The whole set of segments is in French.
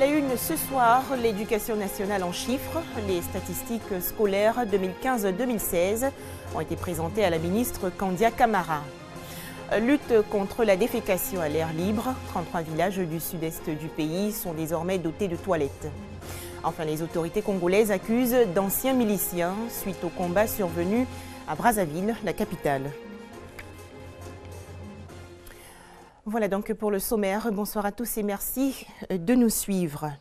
la une ce soir, l'éducation nationale en chiffres. Les statistiques scolaires 2015-2016 ont été présentées à la ministre Kandia Camara. Lutte contre la défécation à l'air libre. 33 villages du sud-est du pays sont désormais dotés de toilettes. Enfin, les autorités congolaises accusent d'anciens miliciens suite au combat survenu à Brazzaville, la capitale. Voilà donc pour le sommaire. Bonsoir à tous et merci de nous suivre.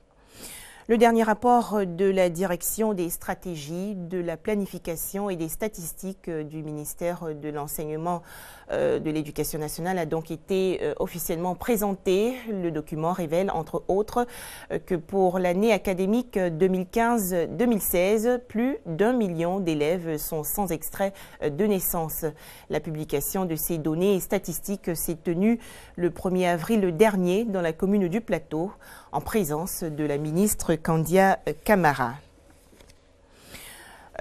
Le dernier rapport de la direction des stratégies, de la planification et des statistiques du ministère de l'enseignement de l'éducation nationale a donc été officiellement présenté. Le document révèle entre autres que pour l'année académique 2015-2016, plus d'1 million d'élèves sont sans extrait de naissance. La publication de ces données statistiques s'est tenue le 1er avril dernier dans la commune du Plateau en présence de la ministre Kandia Camara.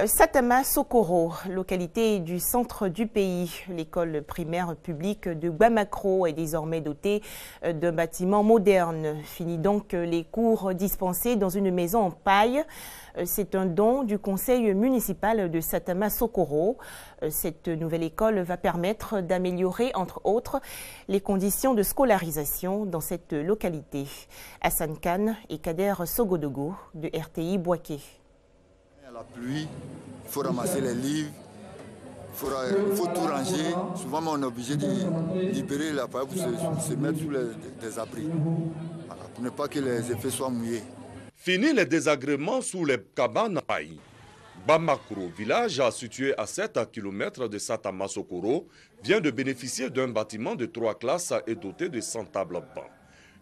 Satama Sokoro, localité du centre du pays, l'école primaire publique de Bamakro est désormais dotée d'un bâtiment moderne. Fini donc les cours dispensés dans une maison en paille. C'est un don du conseil municipal de Satama Sokoro. Cette nouvelle école va permettre d'améliorer, entre autres, les conditions de scolarisation dans cette localité. Hassan Khan et Kader Sogodogo de RTI Boaké. La pluie, il faut ramasser les livres, il faut tout ranger. Souvent, on est obligé de libérer la paille pour se mettre sous des abris, voilà, pour ne pas que les effets soient mouillés. Fini les désagréments sous les cabanes à paille. Bamakro, village situé à 7 km de Satama Sokoro, vient de bénéficier d'un bâtiment de 3 classes et doté de 100 tables bancs.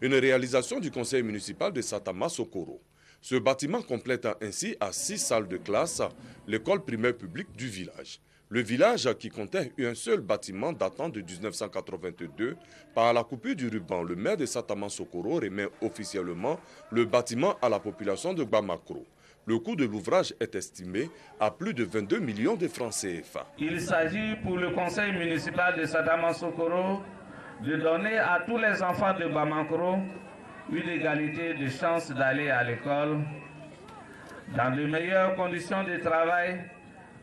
Une réalisation du conseil municipal de Satama Sokoro. Ce bâtiment complète ainsi à 6 salles de classe l'école primaire publique du village. Le village, qui comptait un seul bâtiment datant de 1982, par la coupure du ruban, le maire de Satama Sokoro remet officiellement le bâtiment à la population de Bamakro. Le coût de l'ouvrage est estimé à plus de 22 millions de francs CFA. Il s'agit pour le conseil municipal de Satama Sokoro de donner à tous les enfants de Bamakro une égalité de chances d'aller à l'école dans de meilleures conditions de travail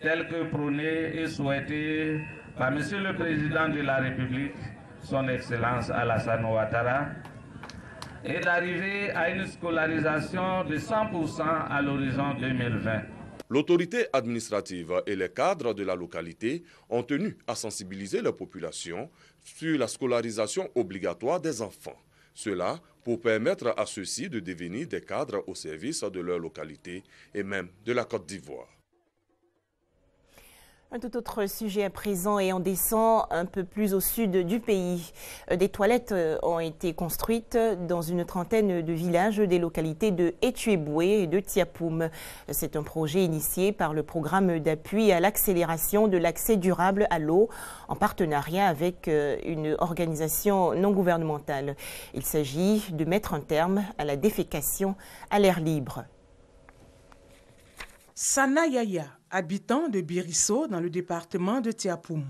telles que prônées et souhaitées par Monsieur le Président de la République, son Excellence Alassane Ouattara, et d'arriver à une scolarisation de 100% à l'horizon 2020. L'autorité administrative et les cadres de la localité ont tenu à sensibiliser la population sur la scolarisation obligatoire des enfants. Cela pour permettre à ceux-ci de devenir des cadres au service de leur localité et même de la Côte d'Ivoire. Un tout autre sujet à présent et on descend un peu plus au sud du pays. Des toilettes ont été construites dans une trentaine de villages des localités de Etueboué et de Tiapoum. C'est un projet initié par le programme d'appui à l'accélération de l'accès durable à l'eau en partenariat avec une organisation non gouvernementale. Il s'agit de mettre un terme à la défécation à l'air libre. Sana Yaya, habitant de Birisso dans le département de Tiapoum.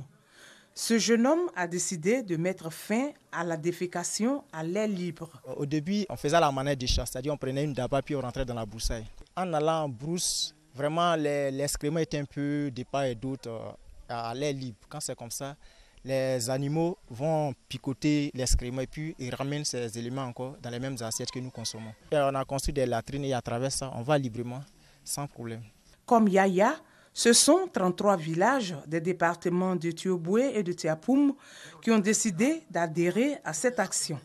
Ce jeune homme a décidé de mettre fin à la défécation à l'air libre. Au début, on faisait la manette de chasse, c'est-à-dire on prenait une daba puis on rentrait dans la broussaille. En allant en brousse, vraiment l'excrément était un peu de part et d'autre à l'air libre. Quand c'est comme ça, les animaux vont picoter l'excrément et puis ils ramènent ces éléments encore dans les mêmes assiettes que nous consommons. Et on a construit des latrines et à travers ça, on va librement, sans problème. Comme Yaya, ce sont 33 villages des départements de Tioboué et de Tiapoum qui ont décidé d'adhérer à cette action.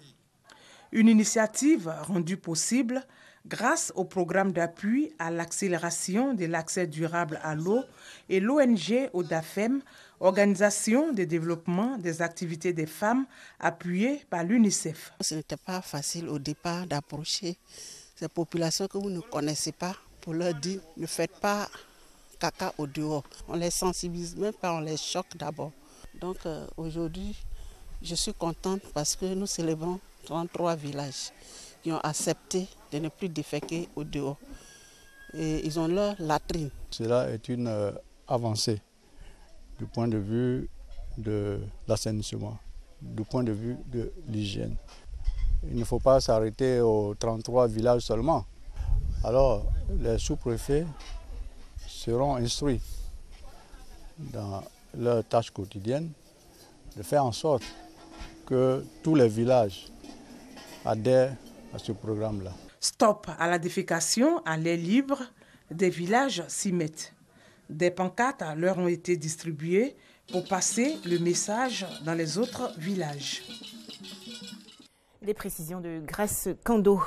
Une initiative rendue possible grâce au programme d'appui à l'accélération de l'accès durable à l'eau et l'ONG ODAFEM, Organisation de développement des activités des femmes appuyée par l'UNICEF. Ce n'était pas facile au départ d'approcher ces populations que vous ne connaissez pas pour leur dire ne faites pas caca au dehors. On les sensibilise même pas, on les choque d'abord. Donc aujourd'hui, je suis contente parce que nous célébrons 33 villages qui ont accepté de ne plus déféquer au dehors. Et ils ont leur latrine. Cela est une avancée du point de vue de l'assainissement, du point de vue de l'hygiène. il ne faut pas s'arrêter aux 33 villages seulement. Alors, les sous-préfets seront instruits dans leur tâche quotidienne de faire en sorte que tous les villages adhèrent à ce programme-là. Stop à la défécation à l'air libre, des villages s'y mettent. Des pancartes leur ont été distribuées pour passer le message dans les autres villages. Des précisions de Grace Kando.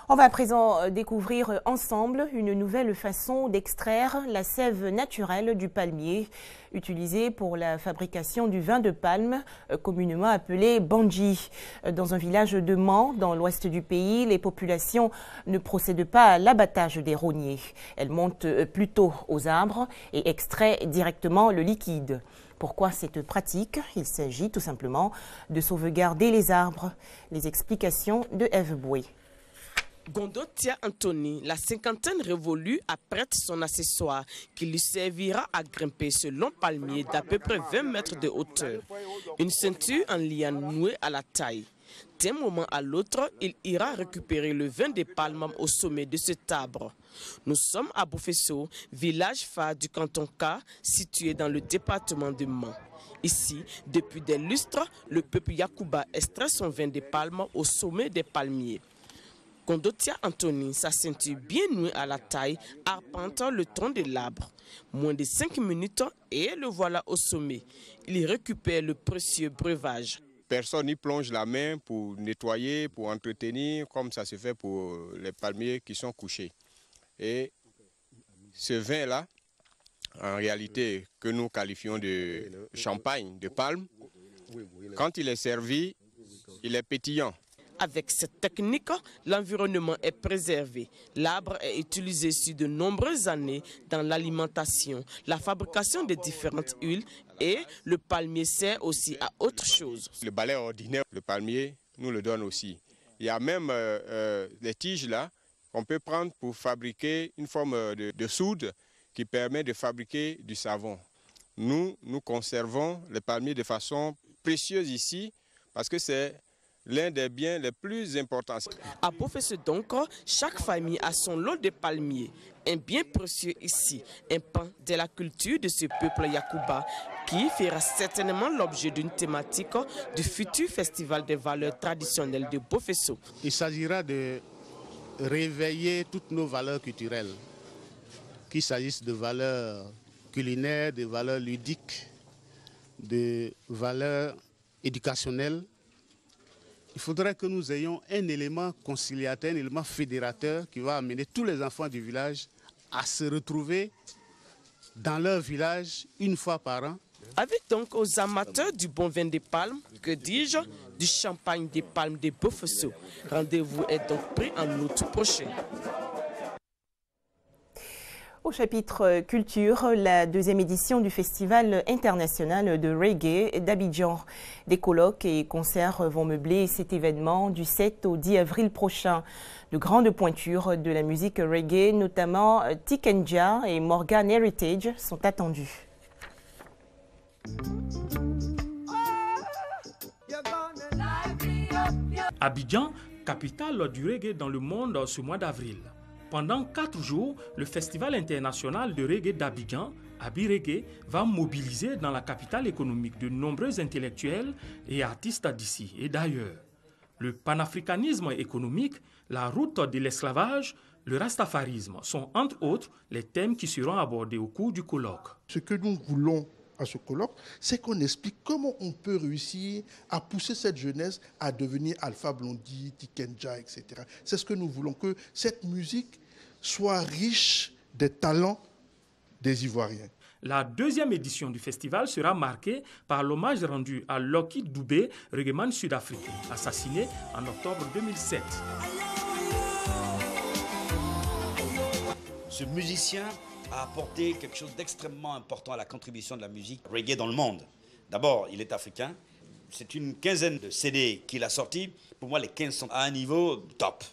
On va à présent découvrir ensemble une nouvelle façon d'extraire la sève naturelle du palmier utilisée pour la fabrication du vin de palme, communément appelé Bandji. Dans un village de Mans, dans l'ouest du pays, les populations ne procèdent pas à l'abattage des rogniers. Elles montent plutôt aux arbres et extraient directement le liquide. Pourquoi cette pratique? Il s'agit tout simplement de sauvegarder les arbres. Les explications de Eve Boué. Gondotia Anthony, la cinquantaine révolue, apprête son accessoire qui lui servira à grimper ce long palmier d'à peu près 20 mètres de hauteur. Une ceinture en liane nouée à la taille. D'un moment à l'autre, il ira récupérer le vin des palmes au sommet de cet arbre. Nous sommes à Bofesso, village phare du canton K, situé dans le département de Mans. Ici, depuis des lustres, le peuple Yakuba extrait son vin des palmes au sommet des palmiers. Gondotia Anthony, sa ceinture bien nouée à la taille, arpente le tronc de l'arbre. Moins de 5 minutes et le voilà au sommet. Il récupère le précieux breuvage. Personne n'y plonge la main pour nettoyer, pour entretenir, comme ça se fait pour les palmiers qui sont couchés. Et ce vin-là, en réalité, que nous qualifions de champagne de palme, quand il est servi, il est pétillant. Avec cette technique, l'environnement est préservé. L'arbre est utilisé sur de nombreuses années dans l'alimentation, la fabrication de différentes huiles et le palmier sert aussi à autre chose. Le balai ordinaire, le palmier, nous le donne aussi. Il y a même des tiges là qu'on peut prendre pour fabriquer une forme de soude qui permet de fabriquer du savon. Nous conservons le palmier de façon précieuse ici parce que c'est l'un des biens les plus importants. À Bofesso donc, chaque famille a son lot de palmiers. Un bien précieux ici, un pan de la culture de ce peuple Yakuba qui fera certainement l'objet d'une thématique du futur festival des valeurs traditionnelles de Bofesso. Il s'agira de réveiller toutes nos valeurs culturelles, qu'il s'agisse de valeurs culinaires, de valeurs ludiques, de valeurs éducationnelles. Il faudrait que nous ayons un élément conciliateur, un élément fédérateur qui va amener tous les enfants du village à se retrouver dans leur village une fois par an. Avec donc aux amateurs du bon vin des palmes, que dis-je, du champagne des palmes de Bofesso. Rendez-vous est donc pris en août prochain. Au chapitre culture, la deuxième édition du Festival international de reggae d'Abidjan. Des colloques et concerts vont meubler cet événement du 7 au 10 avril prochain. De grandes pointures de la musique reggae, notamment Tikenja et Morgan Heritage, sont attendues. Abidjan, capitale du reggae dans le monde ce mois d'avril. Pendant 4 jours, le Festival international de reggae d'Abidjan, Abi-Reggae, va mobiliser dans la capitale économique de nombreux intellectuels et artistes d'ici et d'ailleurs. Le panafricanisme économique, la route de l'esclavage, le rastafarisme sont entre autres les thèmes qui seront abordés au cours du colloque. Ce que nous voulons à ce colloque, c'est qu'on explique comment on peut réussir à pousser cette jeunesse à devenir Alpha Blondy, Tikenja, etc. C'est ce que nous voulons, que cette musique soit riche des talents des Ivoiriens. La deuxième édition du festival sera marquée par l'hommage rendu à Lucky Dubé, reggaeman sud-africain, assassiné en octobre 2007. Ce musicien a apporté quelque chose d'extrêmement important à la contribution de la musique reggae dans le monde. D'abord, il est africain. C'est une quinzaine de CD qu'il a sortis. Pour moi, les 15 sont à un niveau top.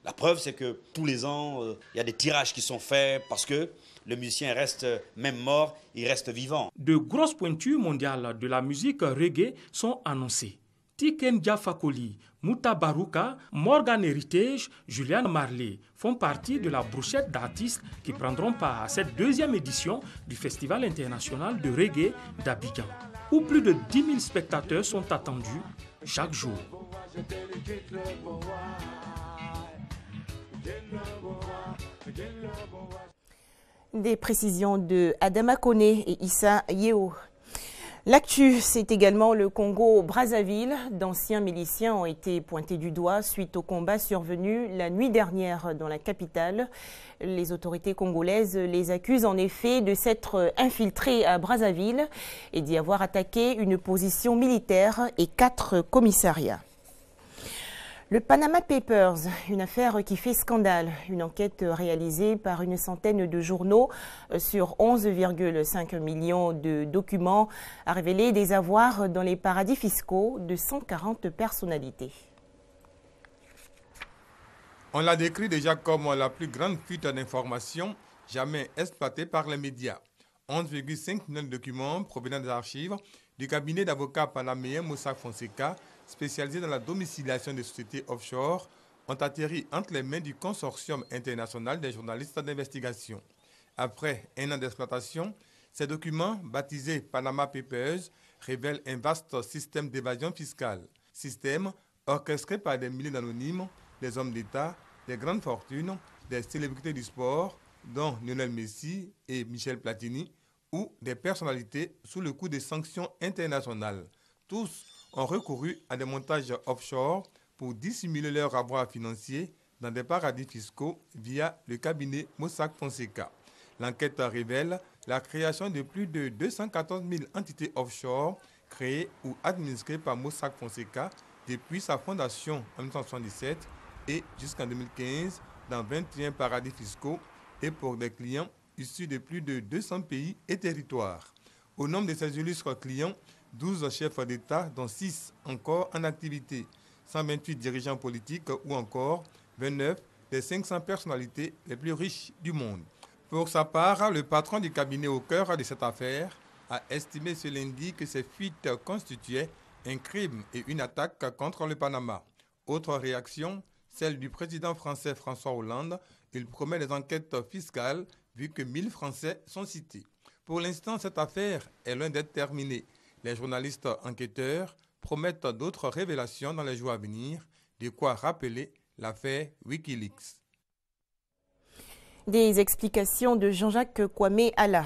La preuve, c'est que tous les ans, il y a des tirages qui sont faits parce que le musicien reste, même mort, il reste vivant. De grosses pointures mondiales de la musique reggae sont annoncées. Tiken Jah Fakoly, Mouta Barouka, Morgan Heritage, Julian Marley font partie de la brochette d'artistes qui prendront part à cette deuxième édition du Festival international de reggae d'Abidjan, où plus de 10 000 spectateurs sont attendus chaque jour. Des précisions de Adama Kone et Issa Yeo. L'actu, c'est également le Congo-Brazzaville. D'anciens miliciens ont été pointés du doigt suite au combat survenu la nuit dernière dans la capitale. Les autorités congolaises les accusent en effet de s'être infiltrés à Brazzaville et d'y avoir attaqué une position militaire et 4 commissariats. Le Panama Papers, une affaire qui fait scandale. Une enquête réalisée par une centaine de journaux sur 11,5 millions de documents a révélé des avoirs dans les paradis fiscaux de 140 personnalités. On l'a décrit déjà comme la plus grande fuite d'informations jamais exploitée par les médias. 11,5 millions de documents provenant des archives du cabinet d'avocats panaméen Mossack Fonseca, spécialisé dans la domiciliation des sociétés offshore, ont atterri entre les mains du consortium international des journalistes d'investigation. Après un an d'exploitation, ces documents, baptisés Panama Papers, révèlent un vaste système d'évasion fiscale. Système orchestré par des milliers d'anonymes, des hommes d'État, des grandes fortunes, des célébrités du sport, dont Lionel Messi et Michel Platini, ou des personnalités sous le coup des sanctions internationales. Tous ont recouru à des montages offshore pour dissimuler leurs avoirs financiers dans des paradis fiscaux via le cabinet Mossack Fonseca. L'enquête révèle la création de plus de 214 000 entités offshore créées ou administrées par Mossack Fonseca depuis sa fondation en 1977 et jusqu'en 2015 dans 21 paradis fiscaux et pour des clients issus de plus de 200 pays et territoires. Au nombre de ces illustres clients, 12 chefs d'État, dont 6 encore en activité, 128 dirigeants politiques ou encore 29 des 500 personnalités les plus riches du monde. Pour sa part, le patron du cabinet au cœur de cette affaire a estimé ce lundi que ces fuites constituaient un crime et une attaque contre le Panama. Autre réaction, celle du président français François Hollande. Il promet des enquêtes fiscales vu que 1000 Français sont cités. Pour l'instant, cette affaire est loin d'être terminée. Les journalistes enquêteurs promettent d'autres révélations dans les jours à venir, de quoi rappeler l'affaire Wikileaks. Des explications de Jean-Jacques Kwame Allah.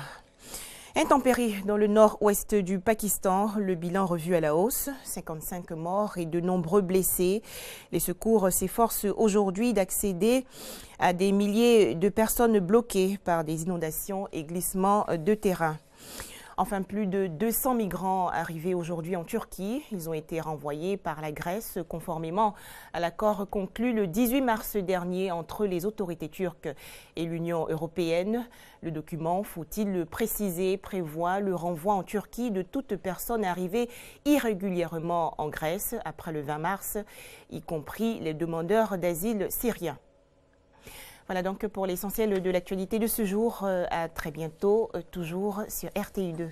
Intempéries dans le nord-ouest du Pakistan, le bilan revu à la hausse, 55 morts et de nombreux blessés. Les secours s'efforcent aujourd'hui d'accéder à des milliers de personnes bloquées par des inondations et glissements de terrain. Enfin, plus de 200 migrants arrivés aujourd'hui en Turquie. Ils ont été renvoyés par la Grèce conformément à l'accord conclu le 18 mars dernier entre les autorités turques et l'Union européenne. Le document, faut-il le préciser, prévoit le renvoi en Turquie de toute personne arrivée irrégulièrement en Grèce après le 20 mars, y compris les demandeurs d'asile syriens. Voilà donc pour l'essentiel de l'actualité de ce jour. À très bientôt, toujours sur RTI2.